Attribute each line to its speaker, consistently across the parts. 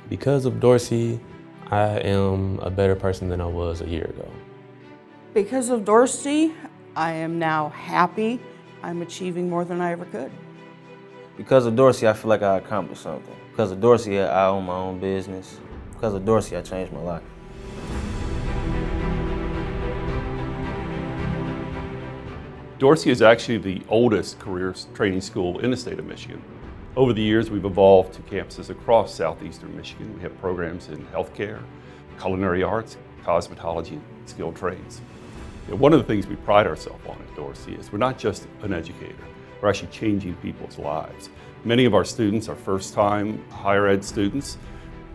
Speaker 1: Because of Dorsey, I am a better person than I was a year ago.
Speaker 2: Because of Dorsey, I am now happy. I'm achieving more than I ever could.
Speaker 3: Because of Dorsey, I feel like I accomplished something. Because of Dorsey, I own my own business. Because of Dorsey, I changed my life.
Speaker 4: Dorsey is actually the oldest careers training school in the state of Michigan. Over the years, we've evolved to campuses across southeastern Michigan. We have programs in healthcare, culinary arts, cosmetology, and skilled trades. And one of the things we pride ourselves on at Dorsey is we're not just an educator, we're actually changing people's lives. Many of our students are first-time higher ed students.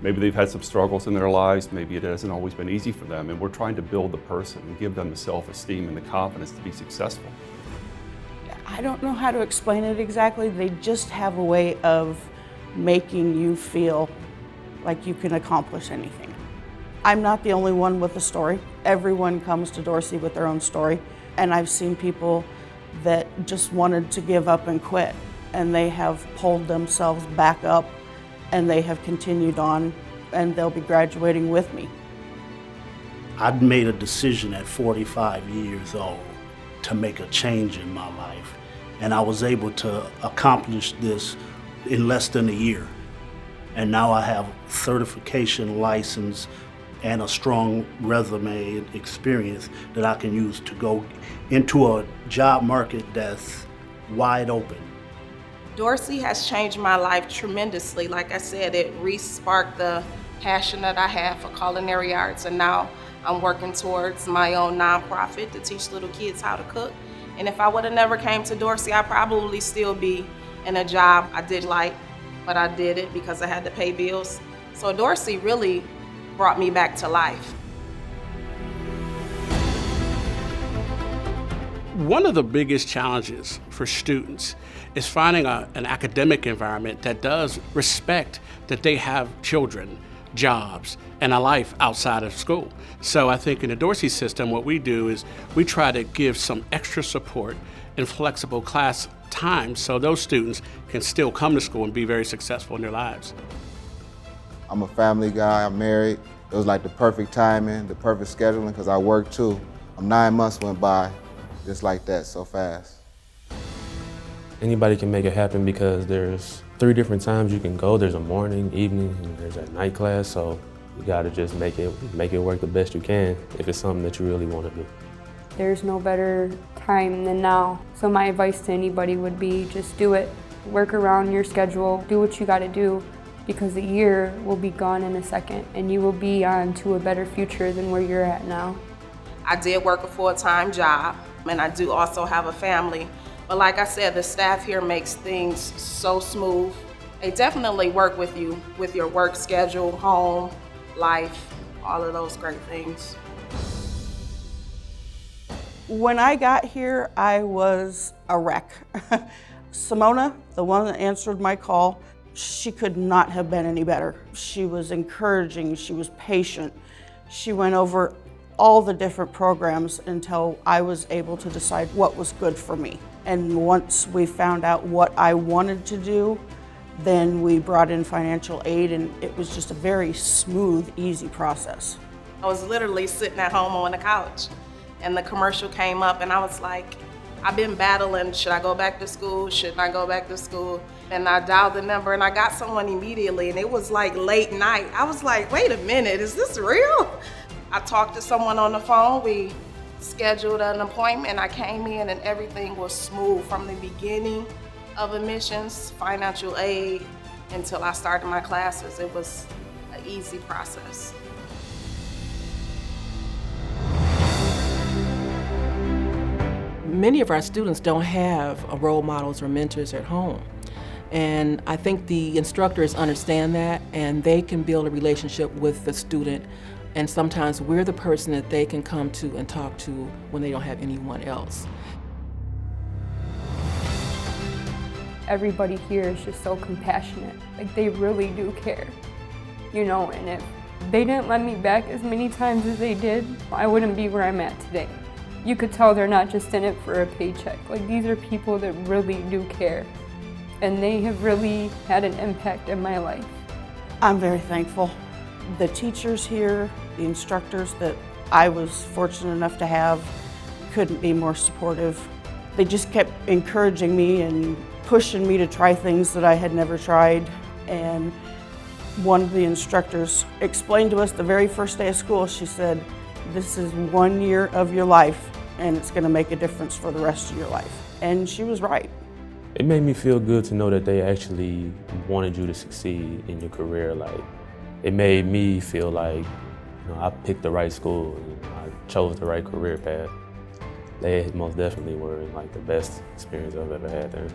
Speaker 4: Maybe they've had some struggles in their lives, maybe it hasn't always been easy for them, and we're trying to build the person and give them the self-esteem and the confidence to be successful.
Speaker 2: I don't know how to explain it exactly. They just have a way of making you feel like you can accomplish anything. I'm not the only one with a story. Everyone comes to Dorsey with their own story, and I've seen people that just wanted to give up and quit, and they have pulled themselves back up, and they have continued on, and they'll be graduating with me.
Speaker 5: I'd made a decision at 45 years old to make a change in my life, and I was able to accomplish this in less than a year. And now I have certification, license, and a strong resume and experience that I can use to go into a job market that's wide open.
Speaker 6: Dorsey has changed my life tremendously. Like I said, it re-sparked the passion that I have for culinary arts, and now I'm working towards my own nonprofit to teach little kids how to cook. And if I would have never came to Dorsey, I'd probably still be in a job I did like, but I did it because I had to pay bills. So Dorsey really brought me back to life.
Speaker 7: One of the biggest challenges for students is finding an academic environment that does respect that they have children, jobs, and a life outside of school. So I think in the Dorsey system, what we do is we try to give some extra support and flexible class time so those students can still come to school and be very successful in their lives.
Speaker 8: I'm a family guy, I'm married. It was like the perfect timing, the perfect scheduling, because I work too. 9 months went by just like that, so fast.
Speaker 1: Anybody can make it happen because there's 3 different times you can go. There's a morning, evening, and there's a night class, so you gotta just make it work the best you can if it's something that you really wanna do.
Speaker 9: There's no better time than now. So my advice to anybody would be just do it. Work around your schedule, do what you gotta do, because the year will be gone in a second and you will be on to a better future than where you're at now.
Speaker 6: I did work a full-time job, and I do also have a family. But like I said, the staff here makes things so smooth. They definitely work with you with your work schedule, home, life, all of those great things.
Speaker 2: When I got here, I was a wreck. Simona, the one that answered my call, she could not have been any better. She was encouraging, she was patient. She went over all the different programs until I was able to decide what was good for me. And once we found out what I wanted to do, then we brought in financial aid, and it was just a very smooth, easy process.
Speaker 6: I was literally sitting at home on the couch, and the commercial came up, and I was like, I've been battling, should I go back to school, shouldn't I go back to school? And I dialed the number, and I got someone immediately, and it was like late night. I was like, wait a minute, is this real? I talked to someone on the phone, we scheduled an appointment, I came in, and everything was smooth from the beginning of admissions, financial aid, until I started my classes. It was an easy process.
Speaker 10: Many of our students don't have role models or mentors at home. And I think the instructors understand that, and they can build a relationship with the student. And sometimes we're the person that they can come to and talk to when they don't have anyone else.
Speaker 9: Everybody here is just so compassionate. Like, they really do care, you know, and if they didn't let me back as many times as they did, I wouldn't be where I'm at today. You could tell they're not just in it for a paycheck. Like, these are people that really do care, and they have really had an impact in my life.
Speaker 2: I'm very thankful. The teachers here, the instructors that I was fortunate enough to have, couldn't be more supportive. They just kept encouraging me and pushing me to try things that I had never tried. And one of the instructors explained to us the very first day of school, she said, "This is 1 year of your life and it's gonna make a difference for the rest of your life." And she was right.
Speaker 1: It made me feel good to know that they actually wanted you to succeed in your career. Like, it made me feel like, I picked the right school and I chose the right career path. They most definitely were like the best experience I've ever had there.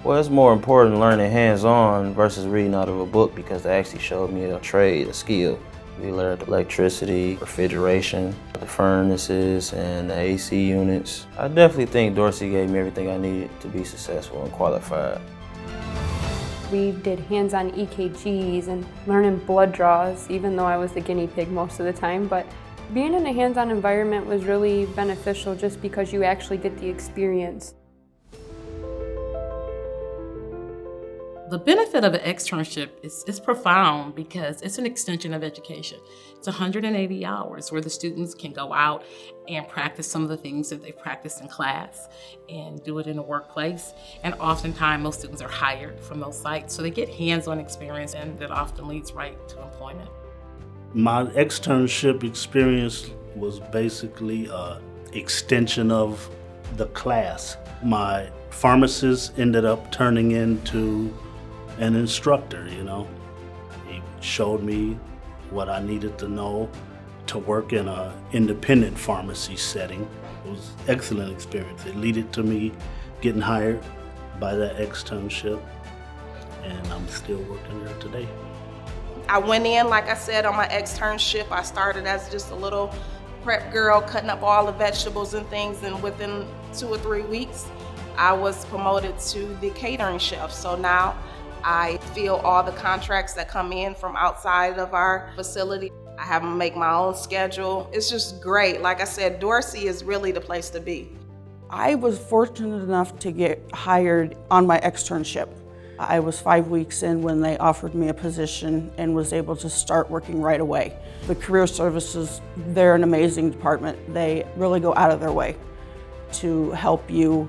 Speaker 3: Well, it's more important learning hands-on versus reading out of a book because they actually showed me a trade, a skill. We learned electricity, refrigeration, the furnaces, and the AC units. I definitely think Dorsey gave me everything I needed to be successful and qualified.
Speaker 9: We did hands-on EKGs and learning blood draws, even though I was the guinea pig most of the time. But being in a hands-on environment was really beneficial just because you actually get the experience.
Speaker 11: The benefit of an externship is profound because it's an extension of education. It's 180 hours where the students can go out and practice some of the things that they practiced in class and do it in the workplace. And oftentimes, most students are hired from those sites, so they get hands-on experience, and that often leads right to employment.
Speaker 5: My externship experience was basically an extension of the class. My pharmacist ended up turning into an instructor, He showed me what I needed to know to work in an independent pharmacy setting. It was an excellent experience. It led to me getting hired by that externship, and I'm still working there today.
Speaker 6: I went in, like I said, on my externship. I started as just a little prep girl, cutting up all the vegetables and things, and within 2 or 3 weeks, I was promoted to the catering chef. So now I fill all the contracts that come in from outside of our facility. I have to make my own schedule. It's just great. Like I said, Dorsey is really the place to be.
Speaker 2: I was fortunate enough to get hired on my externship. I was 5 weeks in when they offered me a position and was able to start working right away. The career services, they're an amazing department. They really go out of their way to help you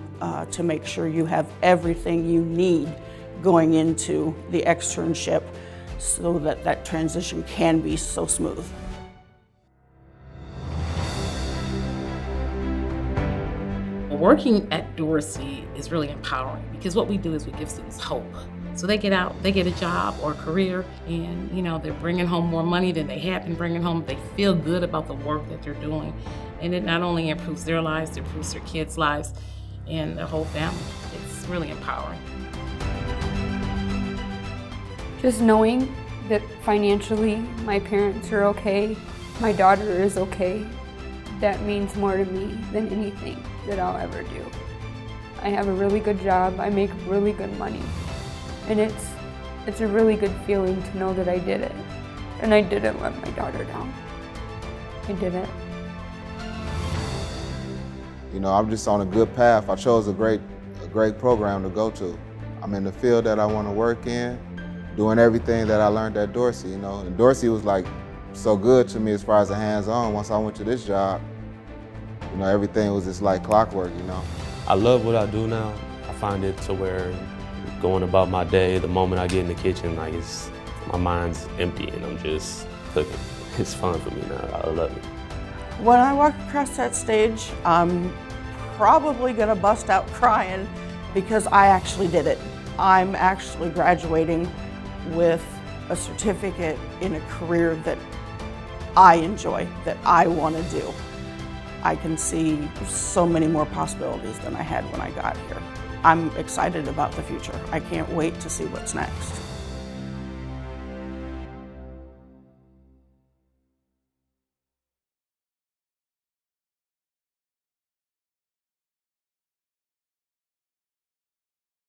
Speaker 2: to make sure you have everything you need going into the externship so that that transition can be so smooth.
Speaker 11: Working at Dorsey is really empowering because what we do is we give students hope. So they get out, they get a job or a career, and they're bringing home more money than they had been bringing home. They feel good about the work that they're doing, and it not only improves their lives, it improves their kids' lives and their whole family. It's really empowering.
Speaker 9: Just knowing that financially my parents are okay, my daughter is okay, that means more to me than anything that I'll ever do. I have a really good job, I make really good money, and it's a really good feeling to know that I did it. And I didn't let my daughter down. I didn't.
Speaker 8: I'm just on a good path. I chose a great program to go to. I'm in the field that I want to work in, doing everything that I learned at Dorsey, And Dorsey was like so good to me as far as the hands-on. Once I went to this job, everything was just like clockwork,
Speaker 1: I love what I do now. I find it to where going about my day, the moment I get in the kitchen, my mind's empty and I'm just cooking. It's fun for me now. I love it.
Speaker 2: When I walk across that stage, I'm probably gonna bust out crying because I actually did it. I'm actually graduating with a certificate in a career that I enjoy, that I want to do. I can see so many more possibilities than I had when I got here. I'm excited about the future. I can't wait to see what's next.